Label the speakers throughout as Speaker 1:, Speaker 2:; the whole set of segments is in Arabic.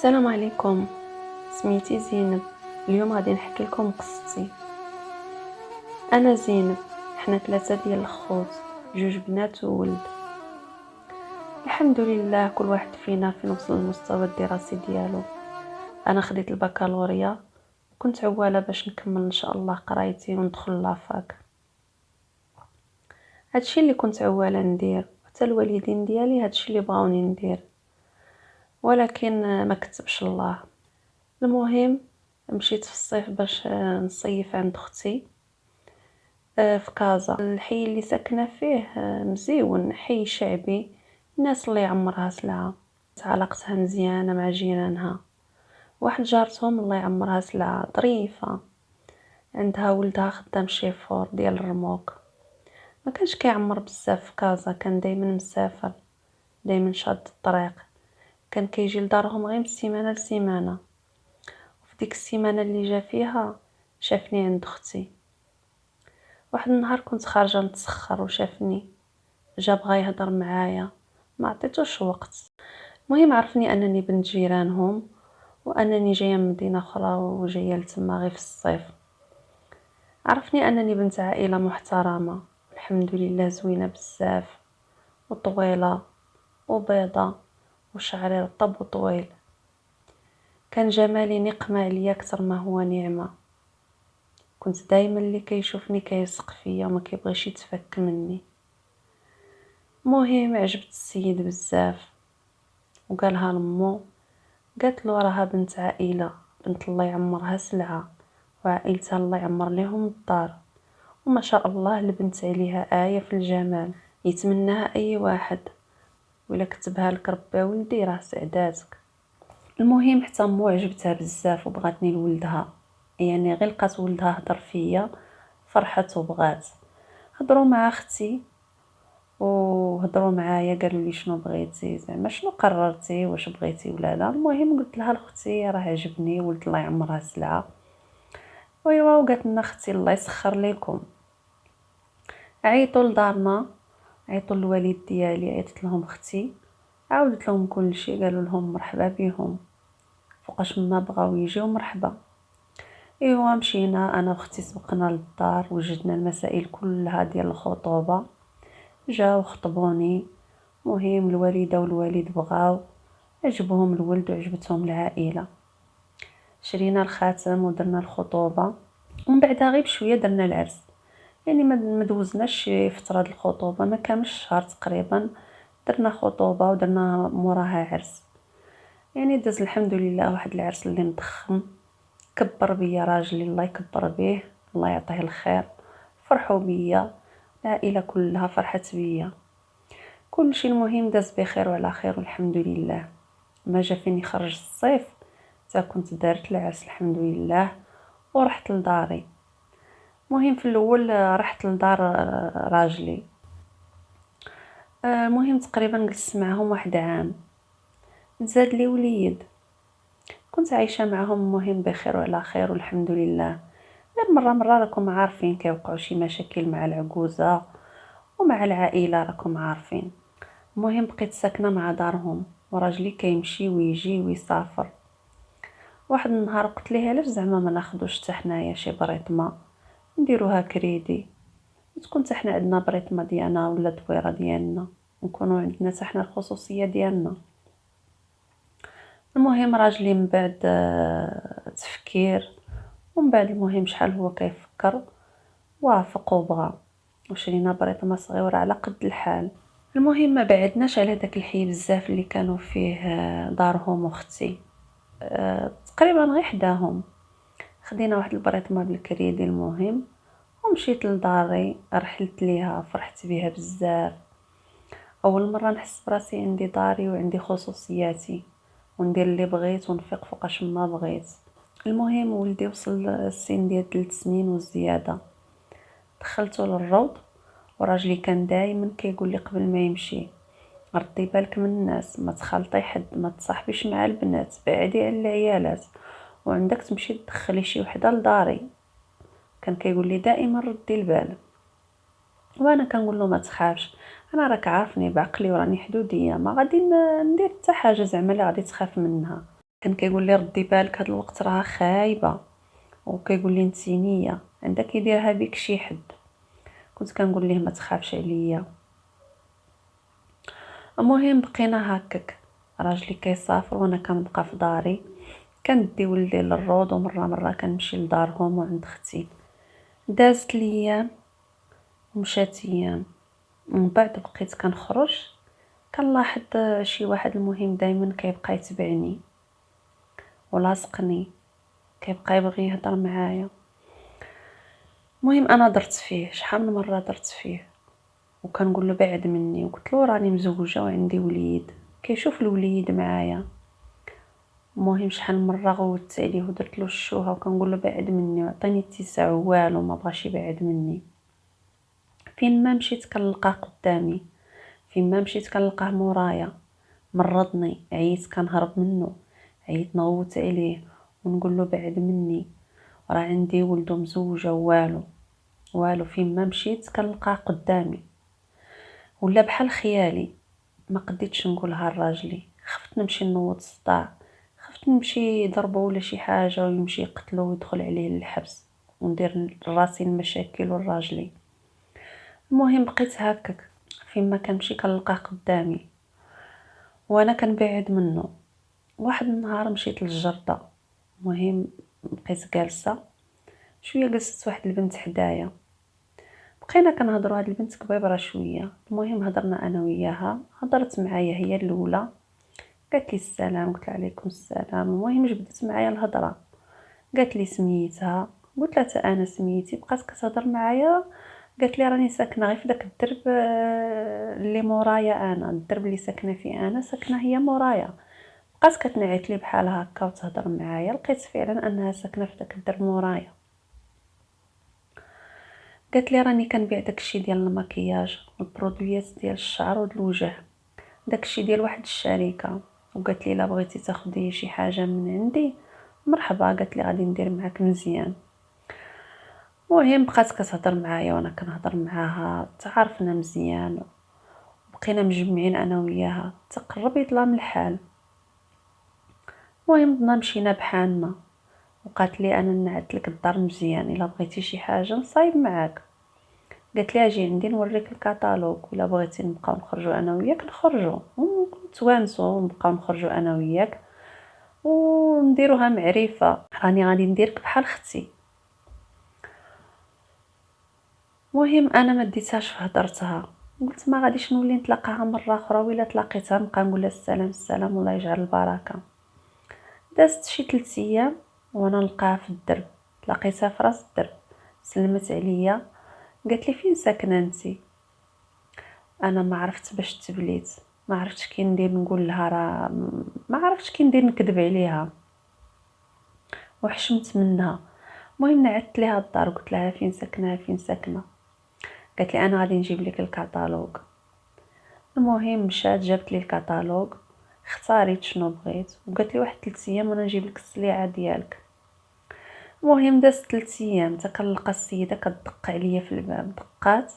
Speaker 1: السلام عليكم. سميتي زينب. اليوم غادي نحكي لكم قصتي. انا زينب، حنا 3 ديال الخوت، 2 بنات وولد. الحمد لله كل واحد فينا فين وصل المستوى الدراسي ديالو. انا خديت البكالوريا، كنت عواله باش نكمل ان شاء الله قرايتي وندخل لافاك. هادشي اللي كنت عواله ندير، حتى الوالدين ديالي هادشي اللي بغاوني ندير، ولكن ما كتبش الله. المهم مشيت في الصيف باش نصيف عند اختي في كازا. الحي اللي ساكنه فيه مزيون، حي شعبي، الناس الله يعمرها سلعه. علاقتها مزيانه مع جيرانها. واحد جارتهم الله يعمرها سلعه ظريفه، عندها ولدها خدام شيفور ديال الرموك. ما كانش كيعمر بزاف في كازا، كان دايما مسافر، دايما شاد الطريق، كان كيجي لدارهم غير من السيمانه لسيمانه. وفي ديك السيمانه اللي جا فيها شافني عند اختي. واحد النهار كنت خارجه نتسخر وشافني، جا بغا يهضر معايا، ما عطيتوش وقت. المهم عرفني انني بنت جيرانهم، وانني جايه من مدينه اخرى وجايه لتما غير في الصيف. عرفني انني بنت عائله محترمه، الحمد لله زوينه بزاف، وطويله وبيضه وشعري رطب وطويل. كان جمالي نقمه عليا اكثر ما هو نعمه. كنت دايما اللي كيشوفني كيثق فيا وما كيبغيش يتفك مني. مهم عجبت السيد بزاف، وقالها لمو، قالت له راها بنت عائله، بنت الله يعمرها سلعه، وعائلتها الله يعمر لهم الدار، وما شاء الله البنت عليها آية في الجمال، يتمناها اي واحد، ولا كتبها لك ربي ولدي راه سعداتك. المهم حتى مو عجبتها بزاف وبغاتني لولدها، يعني غير لقات ولدها هضر فيا فرحت وبغات. هضروا مع اختي وهضروا معايا، قالوا لي شنو بغيتي، زعما شنو قررتي، واش بغيتي ولا لا. المهم قلت لها اختي راه عجبني ولد الله يعمرها سلعه. ويوا وقالت لنا اختي الله يسخر لكم. عيطوا لدارنا، عيطوا للوالد ديالي، عيطت لهم اختي، عاودت لهم كل شيء، قالوا لهم مرحبا بهم، فوقاش ما بغاو يجيو مرحبا. ايوا مشينا انا واختي، سبقنا للدار، وجدنا المسائل كلها ديال الخطوبه، جاو خطبوني. مهم الوالده والوالد بغاو، عجبهم الولد وعجبتهم العائله. شرينا الخاتم ودرنا الخطوبه، ومن بعدها غير بشويه درنا العرس. يعني ما دوزناش فتره الخطوبه، ما كاملش شهر تقريبا درنا خطوبه ودرنا موراها عرس. يعني داز الحمد لله واحد العرس اللي مضخم، كبر بيا راجلي الله يكبر به، الله يعطيه الخير. فرحوا بيا، العائله كلها فرحت بيا، كل شيء المهم داز بخير وعلى خير والحمد لله. ما جا فين يخرج الصيف حتى كنت دارت العرس الحمد لله ورحت لداري. مهم في الاول رحت لدار راجلي. المهم تقريبا جلست معهم واحد عام، زاد لي وليد، كنت عايشه معهم مهم بخير وعلى خير والحمد لله. غير مره راكم عارفين كيوقعوا شي مشاكل مع العجوزه ومع العائله راكم عارفين. المهم بقيت ساكنه مع دارهم، وراجلي كيمشي ويجي ويسافر. واحد النهار قلت ليه علاش زعما ما ناخذوش حتى حنايا شي بريطمه نديروها كريدي، وتكون حتى حنا عندنا بريطمه ديالنا ولا دويره ديالنا، نكونوا عندنا حتى حنا الخصوصيه ديالنا. المهم راجلي من بعد تفكير، ومن بعد المهم شحال هو كيفكر وافق وبغى، وشرينا بريطمه صغيره على قد الحال. المهم ما بعدناش على داك الحي بزاف اللي كانوا فيه دارهم واختي، تقريبا غير حداهم. خدينا واحد البريطمه بالكريدي المهم، ومشيت لداري، رحلت ليها، فرحت بها بزاف. اول مره نحس براسي عندي داري وعندي خصوصياتي، وندير اللي بغيت ونفيق فوقاش ما بغيت. المهم ولدي وصل السن ديال 3 سنين وزياده، دخلته للروض، وراجلي كان دائما كيقول لي قبل ما يمشي ردي بالك من الناس، ما تخالطي حد، ما تصاحبيش مع البنات، بعدي على العيالات، وعندك تمشي تدخلي شي وحده لداري. كان كيقول لي دائما ردي البال، وانا كنقول له ما تخافش، انا راك عارفني بعقلي وراني حدوديه، ما غادي ندير حتى حاجه زعما اللي غادي تخاف منها. كان كيقول لي ردي بالك هاد الوقت راه خايبه، وكيقول لي نتينيه عندك كيديرها بك شي حد. كنت كنقول ليه ما تخافش عليا. المهم بقينا هكاك، راجلي كيسافر وانا كنبقى في داري، كندي ولدي للروض، ومره مره كنمشي لدارهم وعند اختي. دازت الايام ومشات ايام، من بعد بقيت كنخرج كنلاحظ شي واحد المهم دائما كيبقى يتبعني ولاصقني، كيبقى يبغي يهضر معايا. المهم انا درت فيه شحال من مره درت فيه، وكنقول له بعد مني، وقلت له راني مزوجه وعندي وليد، كيشوف الوليد معايا. المهم شحال من مره غوتت عليه ودرت له الشوهه وكنقول له بعد مني، وعطيني اتساع والو ما بغاش يبعد مني. فين ما مشيت كنلقاه قدامي، فين ما مشيت كنلقاه مورايا. مرضني، عييت كنهرب منه، عييت نغوت عليه ونقول له بعد مني، راه عندي ولد ومزوجه والو والو. فين ما مشيت كنلقاه قدامي، ولا بحال خيالي. ما قديتش نقولها لراجلي، خفت نمشي نوض الصداع، خفت نمشي ضربه ولا شي حاجه ويمشي يقتلو ويدخل عليه للحبس وندير راسي المشاكل وراجلي. المهم بقيت هكاك، فين ما كنمشي كنلقاه قدامي وانا كنبعد منه. واحد النهار مشيت للجرده، المهم بقيت جالسه شويه، جلست واحد البنت حدايا، بقينا كنهضروا. هاد البنت كبيبره شويه. المهم هضرنا انا وياها، هضرت معايا هي الاولى، قالت لي السلام، قلت لها عليكم السلام. المهم جبدت معايا الهضره، قالت لي سميتها، قلت لها حتى انا سميتي. بقات كتهضر معايا، قالت لي راني ساكنه غير في داك الدرب اللي مورايا، انا الدرب اللي ساكنه فيه انا ساكنه هي مورايا. بقات كتنعت لي بحال هكا وتهضر معايا، لقيت فعلا انها ساكنه في داك الدرب مورايا. قالت لي راني كنبيع داكشي ديال المكياج والبرودويات ديال الشعر والوجه، داكشي ديال واحد الشركه. وقالت لي الا بغيتي تاخدي شي حاجه من عندي مرحبا، قالت لي غادي ندير معاك مزيان. المهم بقات كتهضر معايا وانا كنهضر معاها، تعارفنا مزيان، بقينا مجمعين انا وياها، تقرب يظلم الحال. المهم ضنا مشينا بحالنا، وقالت لي انا نعت لك الدار مزيان، الا بغيتي شي حاجه نصايب معاك. قالت لي اجي عندي نوريك الكتالوج، ولا بغيتي نبقاو نخرجوا انا وياك نخرجوا ونتوانسوا ونبقاو نخرجوا انا وياك ونديروها معرفه، راني غادي نديرك بحال اختي. المهم انا ما ديتهاش في هضرتها، قلت ما غاديش نولي نتلاقاها مره اخرى، ولا تلاقيتها نبقى نقول لها السلام السلام والله يجعل البركه. دازت شي 3 ايام وانا نلقاها في الدرب، تلاقيتها في راس الدرب، سلمت عليا، قالت لي فين ساكنه انتي؟ انا ما عرفت باش تبليت، ما عرفتش كي ندير نقول لها راه، ما عرفتش كي ندير نكذب عليها وحشمت منها. المهم نعت ليها الدار، قلت لها فين ساكنه فين ساكنه، قالت لي انا غادي نجيب لك الكتالوج. المهم مشات جابت لي الكتالوج، اختاريت شنو بغيت، وقالت لي واحد 3 ايام وانا نجيب لك السليعه ديالك. المهم دازت 3 ايام حتى كنلقى السيده كتدق عليا في الباب. دقات،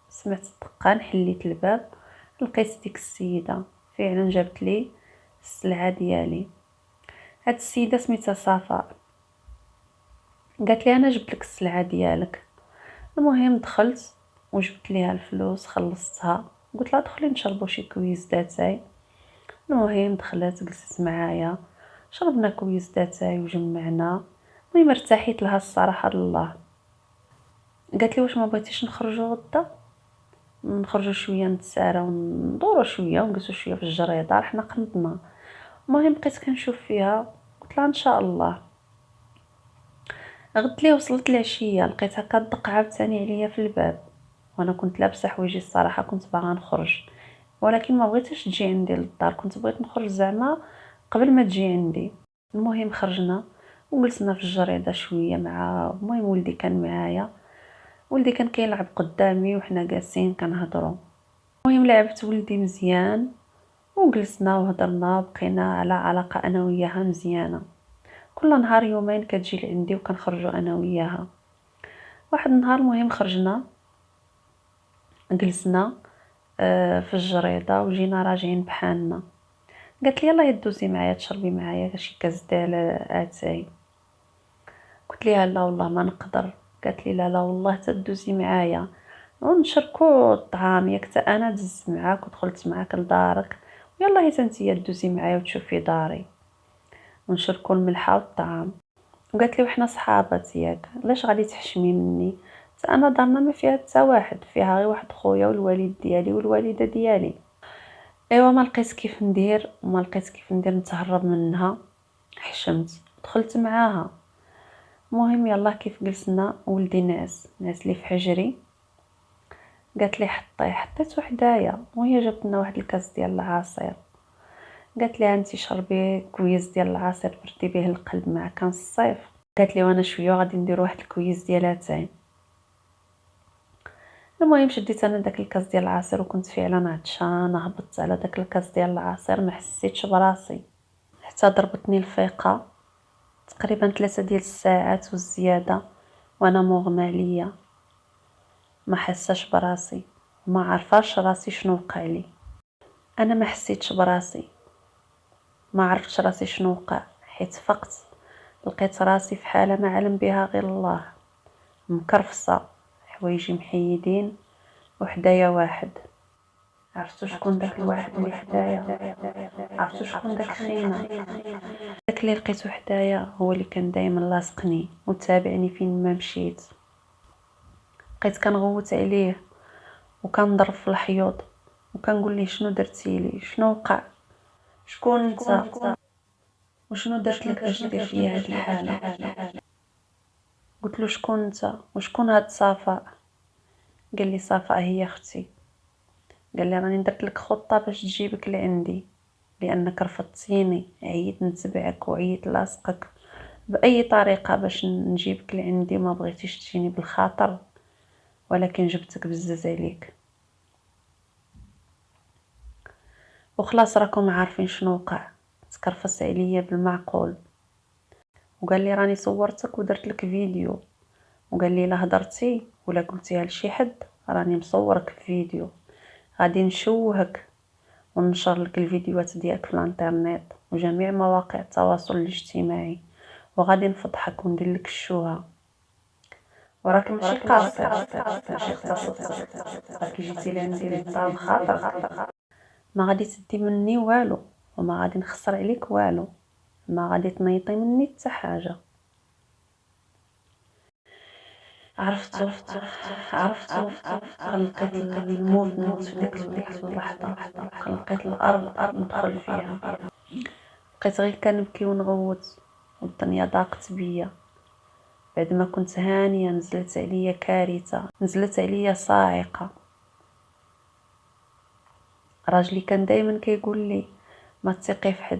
Speaker 1: سمعت الدقه، نحليت الباب، لقيت ديك السيده فعلا جابت لي السلعه ديالي. هاد السيده سميتها صفاء، قالت لي انا جبت لك السلعه ديالك. المهم دخلت وجبت ليها الفلوس، خلصتها، قلت لها دخلي نشربوا شي كويس داتاي. المهم دخلت جلست معايا، شربنا كويس داتاي وجمعنا. المهم ارتحيت لها الصراحه الله. قالت لي واش ما بغيتيش نخرجوا غدا، نخرجوا شويه نتسارى وندوروا شويه ونجلسوا شويه في الجريده، حنا قنطنا. المهم بقيت كنشوف فيها، قلت لها ان شاء الله. غد لي وصلت العشيه لقيتها كتدق عاوتاني عليا في الباب، وانا كنت لابسه حوايجي الصراحه، كنت باغا نخرج ولكن ما بغيتش تجي عندي للدار، كنت بغيت نخرج زعما قبل ما تجي عندي. المهم خرجنا وجلسنا في الجريده شويه مع، المهم ولدي كان معايا، ولدي كان كيلعب قدامي وحنا جالسين كنهضروا. المهم لعبت ولدي مزيان وجلسنا وهضرنا، بقينا على علاقه انا وياها مزيانه. كل نهار يومين كتجي لعندي وكنخرجوا انا وياها. واحد النهار المهم خرجنا جلسنا في الجريده وجينا راجعين بحالنا، قالت لي يلاه دوزي معايا تشربي معايا شي كاس ديال اتاي. قلت ليها لا والله ما نقدر. قالت لي لا لا والله تدوزي معايا ونشركو الطعام، ياك حتى انا دزت معاك ودخلت معاك لدارك، ويلا هي نتيا دوزي معايا وتشوفي داري ونشركو الملحه والطعام. وقالت لي وحنا صحابات ياك، علاش غادي تحشمي مني؟ حتى انا دارنا ما فيها حتى واحد، فيها غير واحد خويا والوالد ديالي والوالده ديالي. ايوا ما لقيت كيف ندير وما لقيت كيف ندير نتهرب منها، حشمت دخلت معاها. المهم يلا كيف جلسنا ولدي ناس لي في حجري، قالت لي حطيت وحدايا، وهي جابت لنا واحد الكاس ديال العصير. قالت لي انتي شربي كويس ديال العصير بردي به القلب مع كان الصيف. قالت لي وانا شويه غادي ندير واحد الكويس ديال اتاي. المهم شديت انا داك الكاس ديال العصير وكنت فعلا عطشانه، هبطت على داك الكاس ديال العصير ما حسيتش براسي حتى ضربتني الفيقه تقريبا 3 ديال الساعات والزياده وانا مغمى عليا، ما حساش براسي وما عارفاش راسي شنو وقع لي. انا ما حسيتش براسي، ما عرفتش راسي شنو وقع، حيت فقت لقيت راسي في حاله ما علم بها غير الله، مكرفصه، حوايجي محيدين وحدايا واحد. عرفتوا شكون داك الواحد اللي حدايا؟ عرفتوا شكون داك خينا؟ داك اللي لقيتو حدايا هو اللي كان دايما لاصقني وتابعني فين ما مشيت. بقيت كنغوت عليه وكنضرب في الحيوط وكنقول ليه شنو درتي لي، شنو وقع، شكون انت، وشنو درت لك باش دير فيا هاد الحاله؟ قلت له شكون انت وشكون هاد صفاء؟ قال لي صفاء هي اختي. قال لي راني درت لك خطه باش تجيبك لعندي، لانك رفضتيني، عييت نتبعك وعييت لاصقك باي طريقه باش نجيبك لعندي، ما بغيتيش تجيني بالخاطر، ولكن جبتك بزز عليك. وخلاص راكم عارفين شنو وقع. تكرفس عليا بالمعقول وقال لي راني صورتك ودرت لك فيديو، وقال لي لا هضرتي ولا قلتيها لشي حد راني مصورك في فيديو، غادي نشوهك وننشر لك الفيديوهات ديالك في الانترنت وجميع مواقع التواصل الاجتماعي، وغادي نفضحك وندير لك الشوهه. وراك ماشي قاصر ماشي اغتصبت، راك جيتي لعندي للدار بخاطر، ما غادي تدي مني والو وما غادي نخسر عليك والو، ما غادي تنيطي مني حتى حاجه. عرفتو لقيت الموت نوض في ديك اللحظه، لقيت الارض ندخل فيها، بقيت غير كنبكي ونغوت والدنيا ضاقت بيا. بعد ما كنت هانيه نزلت عليا كارثه، نزلت عليا صاعقه. راجلي كان دائما كيقول لي ما تثقي في حد،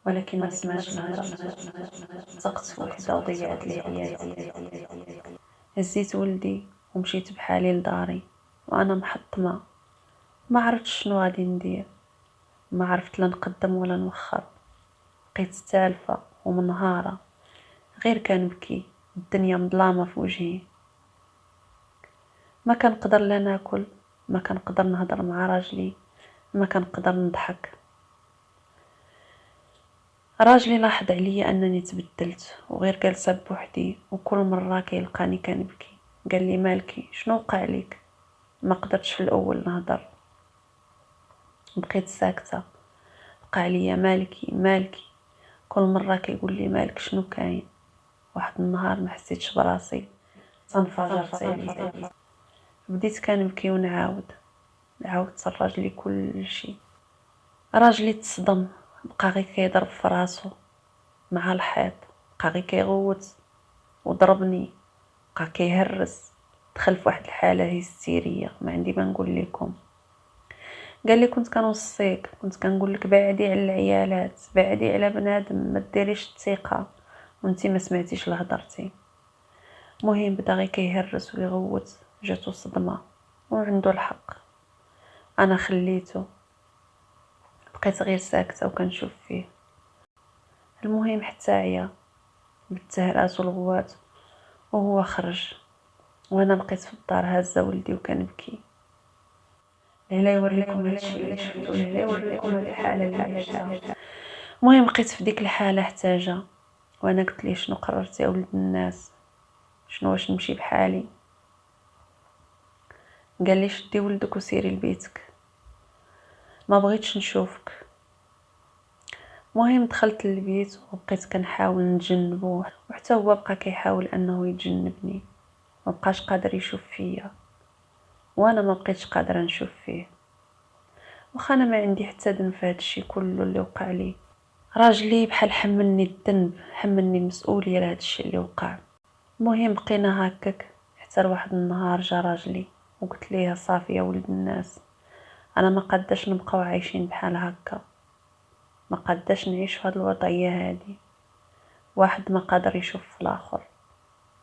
Speaker 1: ولكن ما سمعتش الهضره، ثقت في وحده وضيعت لي حياتي. هزيت ولدي ومشيت بحالي لداري وانا محطمه، ما عرفتش شنو غادي ندير، ما عرفت لا نقدم ولا نوخر. بقيت تالفه ومنهاره غير كنبكي، الدنيا مظلامه في وجهي، ما كنقدر لا ناكل، ما كنقدر نهضر مع راجلي، ما كنقدر نضحك. راجلي لاحظ عليا انني تبدلت وغير جالسه بوحدي، وكل مره كيلقاني كنبكي قال لي مالكي شنو وقع لك؟ ما قدرتش في الاول نهضر، بقيت ساكته. بقى عليا مالكي كل مره كيقول لي مالك شنو كاين. واحد النهار ما حسيتش براسي تنفجرت عليه، بديت كنبكي ونعاود راجلي كل شيء. راجلي تصدم، بقى غير كيضرب في راسو مع الحيط، بقى غير كيغوت وضربني، بقى كيهرس، دخل في واحد الحاله هستيريه ما عندي ما نقول لكم. قال لي كنت كنوصيك، كنت كنقول لك بعدي على العيالات، بعدي على بنادم، ما ديريش الثقه، وانتي ما سمعتيش لهضرتي. مهم بدا غير كيهرس ويغوت، جاتو صدمه وعنده الحق. انا خليته، بقيت غير ساكته وكنشوف فيه. المهم حتى عيا بالتهرات والغوات وهو خرج، وانا بقيت في الدار هازه ولدي وكنبكي. لا يوريكم هادشي اللي شفتو، لا يوريكم هاد الحالة اللي عشتها. المهم بقيت في ديك الحالة حتاجة، وانا قلت ليه شنو قررتي يا ولد الناس، شنو واش نمشي بحالي؟ قال لي شدي ولدك وسيري لبيتك، ما بغيتش نشوفك. المهم دخلت للبيت وبقيت كنحاول نتجنبو، وحتى هو بقى كيحاول انه يتجنبني، ما بقاش قادر يشوف فيا وانا ما بقيتش قادره نشوف فيه. واخا انا ما عندي حتى ذنب في هادشي كله اللي وقع لي، راجلي بحال حملني الذنب، حملني المسؤوليه لهادشي اللي وقع. المهم بقينا هكاك حتى لواحد النهار جا راجلي وقلت ليه صافي يا ولد الناس، انا ما قداش نبقاو عايشين بحال هكا، ما قداش نعيش في هاد الوضعيه هادي، واحد ما قادر يشوف في الاخر،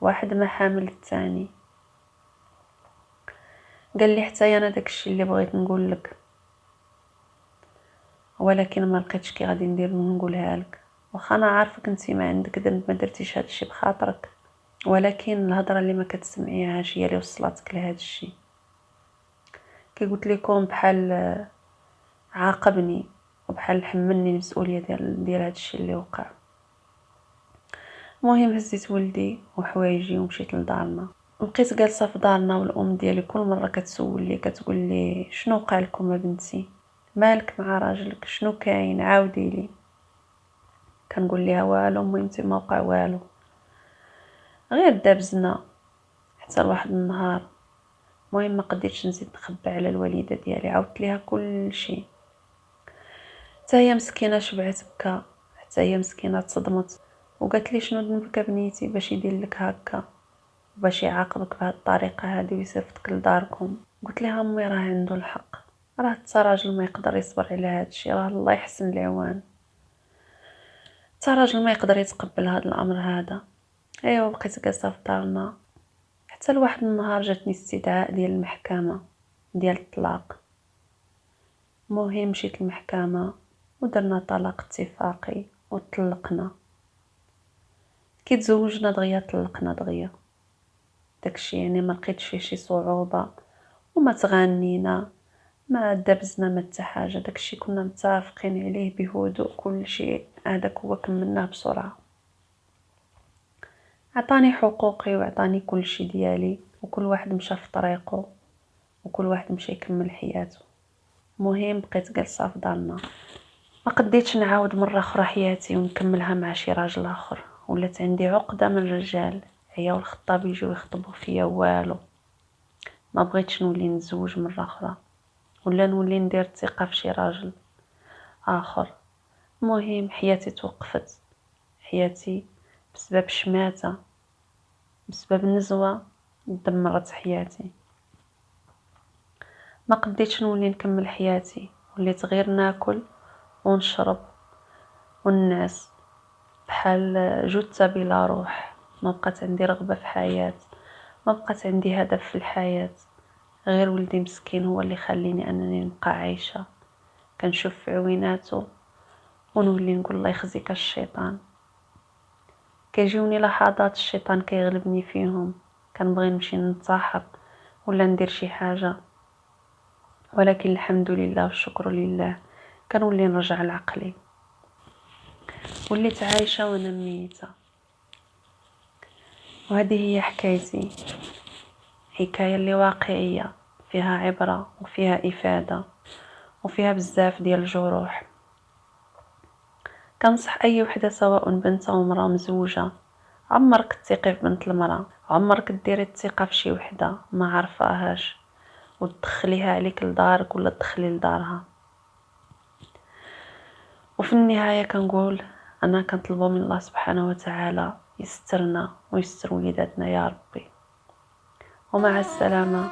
Speaker 1: واحد ما حامل الثاني. قال لي حتى انا داكشي اللي بغيت نقول لك، ولكن ما لقيتش كي غادي ندير نقولها لك. واخا انا عارفك انتي ما عندك ذنب، ما درتيش هادشي بخاطرك، ولكن الهضره اللي ما كتسمعيهاش هي اللي وصلتك لهذا الشيء. كي قلت لكم بحال عاقبني وبحال حملني المسؤوليه ديال هذا الشيء اللي وقع. المهم هزيت ولدي وحوايجي ومشيت لدارنا، بقيت جالسه في دارنا، والام ديالي كل مره كتسول لي كتقول لي شنو وقع لكم بنتي، مالك مع راجلك، شنو كاين، عاودي لي. كنقول لها والو امي انت ما وقع والو، غير دابزنا حتى لواحد النهار. المهم ما قديتش نزيد نخبي على الوالده ديالي، عاودت ليها كل شيء. حتى هي مسكينه شبعت بكا، حتى هي مسكينه تصدمت وقالت لي شنو ذنبك بنيتي باش يدير لك هكا، باش يعاقبك بهذه الطريقه هذه ويصيفطك لداركم. قلت لها امي راه عنده الحق، راه حتى راجل ما يقدر يصبر على هذا الشيء، راه الله يحسن العوان، حتى راجل ما يقدر يتقبل هذا الامر هذا. ايوا بقيت جالسه في دارنا حتى لواحد النهار جاتني استدعاء ديال المحكمه ديال الطلاق. المهم مشيت للمحكمه ودرنا طلاق اتفاقي وطلقنا. كي تزوجنا دغيا طلقنا دغيا، داكشي يعني ما لقيتش فيه شي صعوبه، وما تغنينا ما دبزنا ما حتى حاجه، داكشي كنا متفقين عليه بهدوء، كل شيء هذاك هو كملناه بسرعه. عطاني حقوقي وعطاني كل شيء ديالي، وكل واحد مشى في طريقه، وكل واحد مشى يكمل حياته. المهم بقيت جالسه في دارنا، ما قديتش نعاود مره اخرى حياتي ونكملها مع شي راجل اخر، ولات عندي عقده من الرجال، هي والخطاب يجيو يخطبوا فيا والو. ما بغيتش نولي نتزوج مره اخرى ولا نولي ندير الثقه في شي راجل اخر. المهم حياتي توقفت، حياتي بسبب شماته، بسبب نزوه دمرت حياتي. ما قديتش نولي نكمل حياتي، وليت غير ناكل ونشرب والناس بحال جثة بلا روح. ما بقات عندي رغبة في حياة، ما بقات عندي هدف في الحياة، غير ولدي مسكين هو اللي خليني انني نبقى عايشة. كنشوف في عويناته ونولي نقول الله يخزيك الشيطان. كيجيوني لحظات الشيطان كيغلبني فيهم، كنبغي نمشي ننتحر ولا ندير شي حاجة، ولكن الحمد لله والشكر لله كنولي نرجع لعقلي، وليت عايشة وانا ميتة. وهذه هي حكايتي، حكاية اللي واقعية، فيها عبرة وفيها إفادة وفيها بزاف ديال الجروح. كنصح أي وحدة سواء بنت أو مرأة مزوجة، عمرك تثقي في بنت المرأة، عمرك ديري الثقة في شي وحدة ما عرفاهاش وتدخليها عليك لدارك ولا تدخلي لدارها. وفي النهاية كنقول أنا كنطلبوا من الله سبحانه وتعالى يسترنا ويستر وليداتنا يا ربي. ومع السلامة.